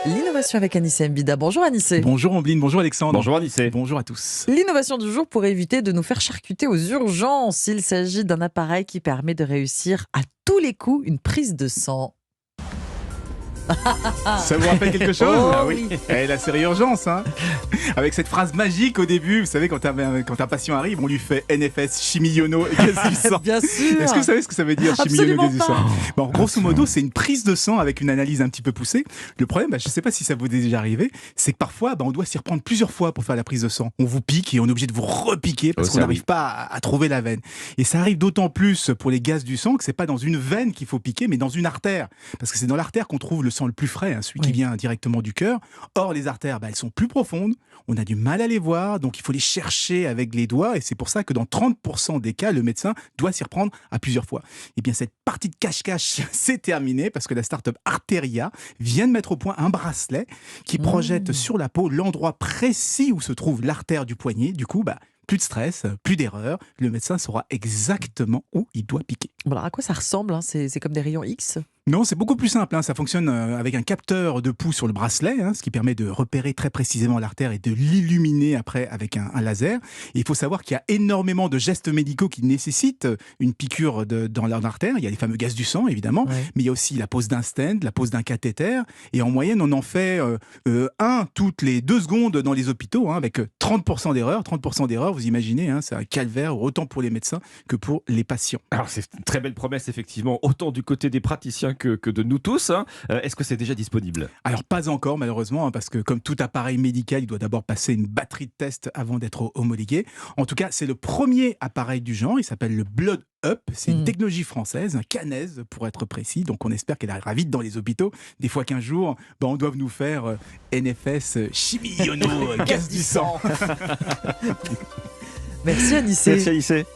L'innovation avec Anissé Mbida. Bonjour Anissé. Bonjour Ambline, bonjour Alexandre. Bonjour Anissé. Bonjour à tous. L'innovation du jour pour éviter de nous faire charcuter aux urgences. Il s'agit d'un appareil qui permet de réussir à tous les coups une prise de sang. Ça vous rappelle quelque chose? Oh, Ah oui. La série Urgence, hein. Avec cette phrase magique au début, vous savez, quand un patient arrive, on lui fait NFS, chimiono et gaz du sang. Bien sûr. Est-ce que vous savez ce que ça veut dire, chimiono, Absolument gaz du sang? pas. Bon, grosso modo, c'est une prise de sang avec une analyse un petit peu poussée. Le problème, je ne sais pas si ça vous est déjà arrivé, c'est que parfois, on doit s'y reprendre plusieurs fois pour faire la prise de sang. On vous pique et on est obligé de vous repiquer parce Oh, qu'on ça, n'arrive pas à trouver la veine. Et ça arrive d'autant plus pour les gaz du sang que c'est pas dans une veine qu'il faut piquer, mais dans une artère. Parce que c'est dans l'artère qu'on trouve le sang le plus frais, hein, celui qui vient directement du cœur. Or, les artères, elles sont plus profondes, on a du mal à les voir, donc il faut les chercher avec les doigts, et c'est pour ça que dans 30% des cas, le médecin doit s'y reprendre à plusieurs fois. Et bien, cette partie de cache-cache, c'est terminé, parce que la start-up Arteria vient de mettre au point un bracelet qui projette sur la peau l'endroit précis où se trouve l'artère du poignet. Du coup, plus de stress, plus d'erreurs, le médecin saura exactement où il doit piquer. Bon, alors à quoi ça ressemble, hein? C'est comme des rayons X? Non, c'est beaucoup plus simple, hein. Ça fonctionne avec un capteur de pouls sur le bracelet, hein, ce qui permet de repérer très précisément l'artère et de l'illuminer après avec un laser. Et il faut savoir qu'il y a énormément de gestes médicaux qui nécessitent une piqûre dans l'artère. Il y a les fameux gaz du sang, évidemment, mais il y a aussi la pose d'un stent, la pose d'un cathéter. Et en moyenne, on en fait un toutes les 2 secondes dans les hôpitaux, hein, avec 30% d'erreurs. 30% d'erreurs, vous imaginez, hein, c'est un calvaire autant pour les médecins que pour les patients. Alors c'est une très belle promesse effectivement, autant du côté des praticiens que de nous tous. Hein. Est-ce que c'est déjà disponible? Alors pas encore malheureusement, hein, parce que comme tout appareil médical, il doit d'abord passer une batterie de tests avant d'être homologué. En tout cas, c'est le premier appareil du genre, il s'appelle le Blood Up, c'est une technologie française, canaise pour être précis, donc on espère qu'elle arrivera vite dans les hôpitaux. Des fois qu'un jour, on doit nous faire NFS, chimiono, gaz du sang. Merci Anissé. Merci Anissé.